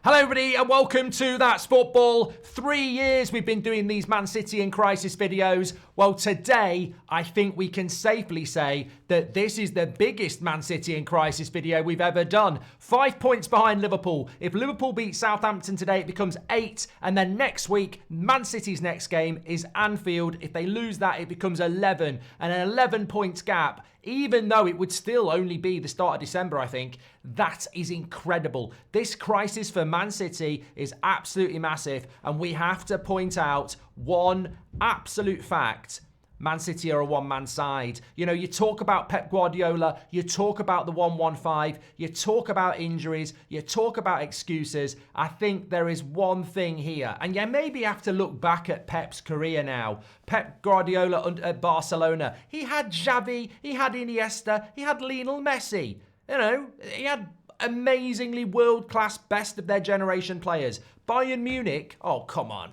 Hello everybody and welcome to That's Football. 3 years we've been doing these Man City in crisis videos. Well, today I think we can safely say that this is the biggest Man City in crisis video we've ever done. 5 points behind Liverpool. If Liverpool beat Southampton today, it becomes 8. And then next week, Man City's next game is Anfield. If they lose that, it becomes 11. And an 11 points gap, even though it would still only be the start of December, I think. That is incredible. This crisis for Man City is absolutely massive. And we have to point out one absolute fact. Man City are a one-man side. You know, you talk about Pep Guardiola, you talk about the 1-1-5, you talk about injuries, you talk about excuses. I think there is one thing here. And you maybe have to look back at Pep's career now. Pep Guardiola at Barcelona. He had Xavi, he had Iniesta, he had Lionel Messi. You know, he had amazingly world-class, best of their generation players. Bayern Munich, oh, come on.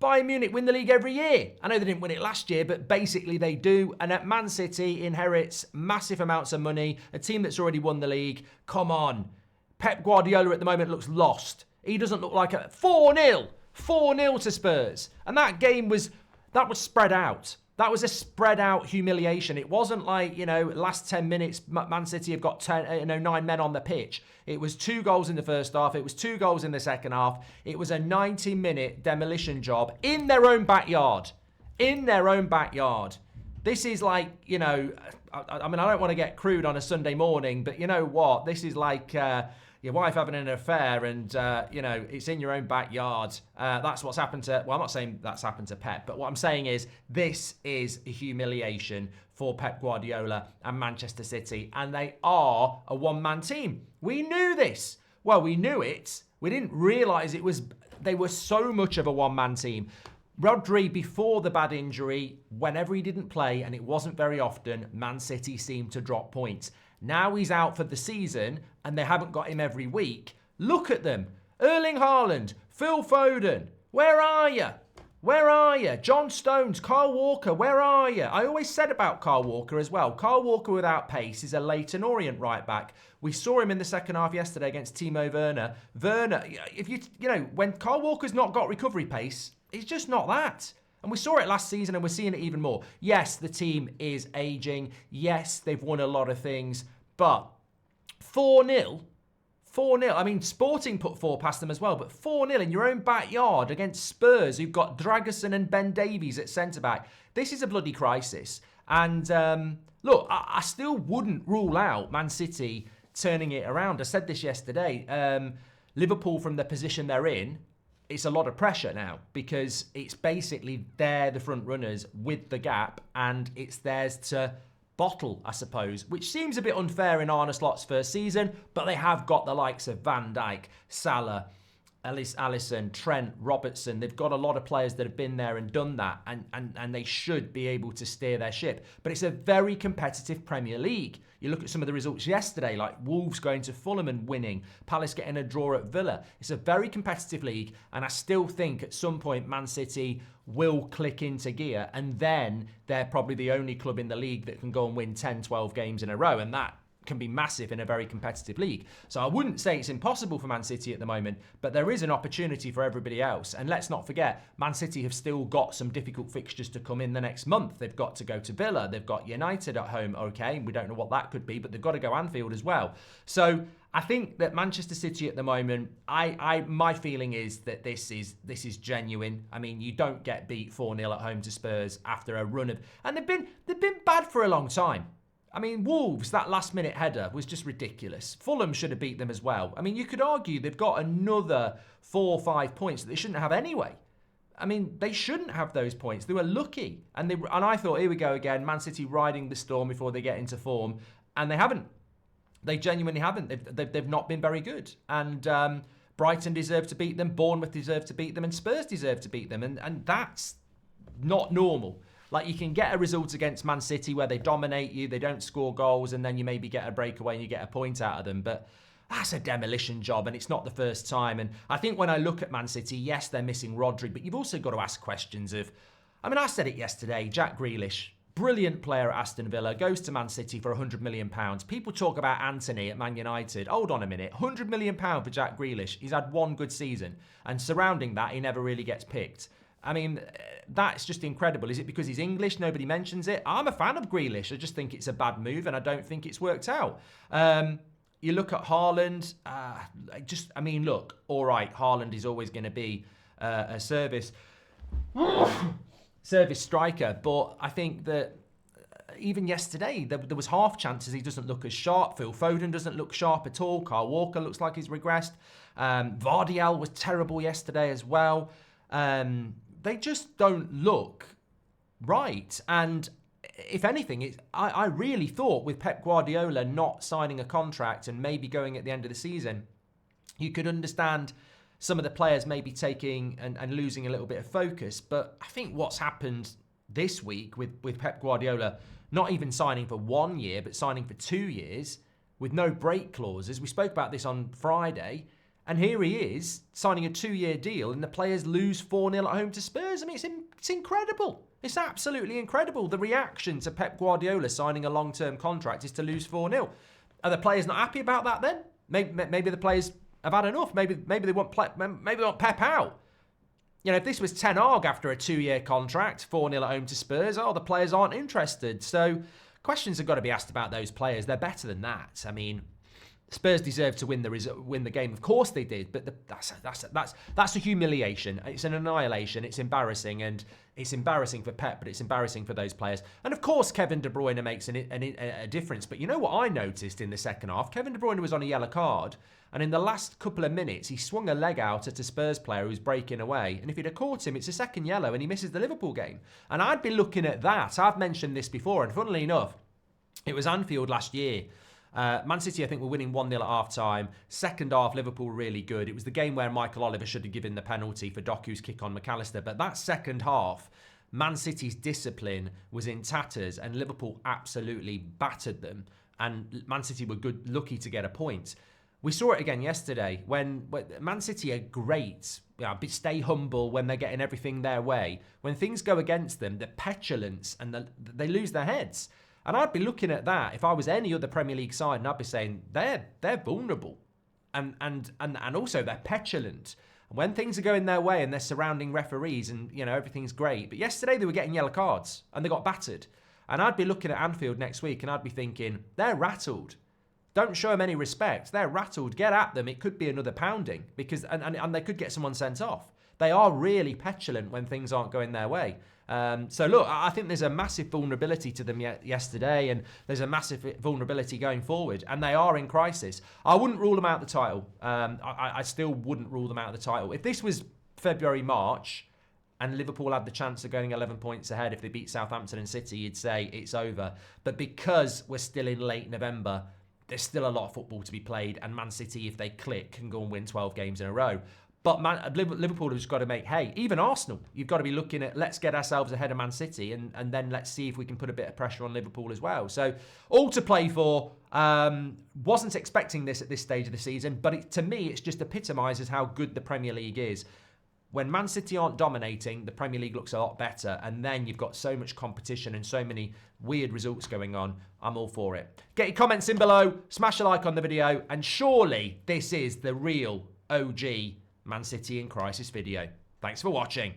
Bayern Munich win the league every year. I know they didn't win it last year, but basically they do. And at Man City inherits massive amounts of money, a team that's already won the league. Come on. Pep Guardiola at the moment looks lost. He doesn't look like a 4-0. 4-0 to Spurs. And that game was spread out. That was a spread out humiliation. It wasn't like, you know, last 10 minutes, Man City have got 9 men on the pitch. It was 2 goals in the first half. It was 2 goals in the second half. It was a 90-minute demolition job in their own backyard. In their own backyard. This is like, you know, I mean, I don't want to get crude on a Sunday morning, but you know what? This is like your wife having an affair and, you know, it's in your own backyard. That's what's happened to, well, I'm not saying that's happened to Pep, but what I'm saying is this is a humiliation for Pep Guardiola and Manchester City, and they are a one-man team. We knew this. Well, we knew it. We didn't realise they were so much of a one-man team. Rodri, before the bad injury, whenever he didn't play, and it wasn't very often, Man City seemed to drop points. Now he's out for the season, and they haven't got him every week. Look at them. Erling Haaland, Phil Foden, where are you? Where are you? John Stones, Kyle Walker, where are you? I always said about Kyle Walker as well. Kyle Walker without pace is a Leyton Orient right back. We saw him in the second half yesterday against Timo Werner. Werner, if you know, when Kyle Walker's not got recovery pace, he's just not that. And we saw it last season and we're seeing it even more. Yes, the team is aging. Yes, they've won a lot of things. But 4-0, I mean, Sporting put 4 past them as well, but 4-0 in your own backyard against Spurs, who've got Dragusin and Ben Davies at centre-back. This is a bloody crisis. And look, I still wouldn't rule out Man City turning it around. I said this yesterday. Liverpool, from the position they're in, it's a lot of pressure now because it's basically they're the front runners with the gap and it's theirs to bottle, I suppose, which seems a bit unfair in Arne Slot's first season, but they have got the likes of Van Dijk, Salah, Alisson, Trent, Robertson. They've got a lot of players that have been there and done that, and they should be able to steer their ship. But it's a very competitive Premier League. You look at some of the results yesterday, like Wolves going to Fulham and winning, Palace getting a draw at Villa. It's a very competitive league, and I still think at some point Man City will click into gear, and then they're probably the only club in the league that can go and win 10, 12 games in a row, and that can be massive in a very competitive league. So I wouldn't say it's impossible for Man City at the moment, but there is an opportunity for everybody else. And let's not forget, Man City have still got some difficult fixtures to come in the next month. They've got to go to Villa. They've got United at home, okay? We don't know what that could be, but they've got to go Anfield as well. So I think that Manchester City at the moment, my feeling is that this is genuine. I mean, you don't get beat 4-0 at home to Spurs after a run of, and they've been bad for a long time. I mean, Wolves, that last-minute header was just ridiculous. Fulham should have beat them as well. I mean, you could argue they've got another 4 or 5 points that they shouldn't have anyway. I mean, they shouldn't have those points. They were lucky. And I thought, here we go again, Man City riding the storm before they get into form. And they haven't. They genuinely haven't. They've not been very good. And Brighton deserved to beat them, Bournemouth deserved to beat them, and Spurs deserved to beat them. And that's not normal. Like, you can get a result against Man City where they dominate you, they don't score goals, and then you maybe get a breakaway and you get a point out of them. But that's a demolition job, and it's not the first time. And I think when I look at Man City, yes, they're missing Rodri, but you've also got to ask questions of, I mean, I said it yesterday, Jack Grealish, brilliant player at Aston Villa, goes to Man City for £100 million. People talk about Anthony at Man United. Hold on a minute. £100 million for Jack Grealish. He's had one good season. And surrounding that, he never really gets picked. I mean, that's just incredible. Is it because he's English? Nobody mentions it. I'm a fan of Grealish. I just think it's a bad move and I don't think it's worked out. You look at Haaland. Look, all right, Haaland is always going to be a service striker. But I think that even yesterday, there was half chances he doesn't look as sharp. Phil Foden doesn't look sharp at all. Kyle Walker looks like he's regressed. Vardiel was terrible yesterday as well. They just don't look right. And if anything, I really thought with Pep Guardiola not signing a contract and maybe going at the end of the season, you could understand some of the players maybe taking and losing a little bit of focus. But I think what's happened this week with Pep Guardiola not even signing for 1 year, but signing for 2 years with no break clauses. We spoke about this on Friday. And here he is, signing a 2-year deal, and the players lose 4-0 at home to Spurs. I mean, it's incredible. It's absolutely incredible. The reaction to Pep Guardiola signing a long-term contract is to lose 4-0. Are the players not happy about that then? Maybe the players have had enough. Maybe they want Pep out. You know, if this was Ten Hag after a 2-year contract, 4-0 at home to Spurs, the players aren't interested. So questions have got to be asked about those players. They're better than that. I mean, Spurs deserve to win the game. Of course they did, but that's a humiliation. It's an annihilation. It's embarrassing, and it's embarrassing for Pep, but it's embarrassing for those players. And of course, Kevin De Bruyne makes a difference. But you know what I noticed in the second half? Kevin De Bruyne was on a yellow card, and in the last couple of minutes, he swung a leg out at a Spurs player who was breaking away. And if he'd have caught him, it's a second yellow, and he misses the Liverpool game. And I'd be looking at that. I've mentioned this before, and funnily enough, it was Anfield last year. Man City, I think, were winning 1-0 at half-time. Second half, Liverpool were really good. It was the game where Michael Oliver should have given the penalty for Doku's kick on McAllister. But that second half, Man City's discipline was in tatters and Liverpool absolutely battered them. And Man City were lucky to get a point. We saw it again yesterday when Man City are great. Stay humble when they're getting everything their way. When things go against them, the petulance and they lose their heads. And I'd be looking at that if I was any other Premier League side, and I'd be saying they're vulnerable, and also they're petulant. And when things are going their way and they're surrounding referees, and everything's great. But yesterday they were getting yellow cards and they got battered. And I'd be looking at Anfield next week and I'd be thinking they're rattled. Don't show them any respect. They're rattled. Get at them. It could be another pounding because and they could get someone sent off. They are really petulant when things aren't going their way. So look, I think there's a massive vulnerability to them yesterday, and there's a massive vulnerability going forward, and they are in crisis. I wouldn't rule them out the title. I still wouldn't rule them out of the title. If this was February, March, and Liverpool had the chance of going 11 points ahead if they beat Southampton and City, you'd say it's over. But because we're still in late November, there's still a lot of football to be played, and Man City, if they click, can go and win 12 games in a row. But Liverpool has got to make hay. Even Arsenal, you've got to be looking at, let's get ourselves ahead of Man City and then let's see if we can put a bit of pressure on Liverpool as well. So all to play for. Wasn't expecting this at this stage of the season, but to me, it just epitomises how good the Premier League is. When Man City aren't dominating, the Premier League looks a lot better. And then you've got so much competition and so many weird results going on. I'm all for it. Get your comments in below. Smash a like on the video. And surely this is the real OG Man City in Crisis video. Thanks for watching.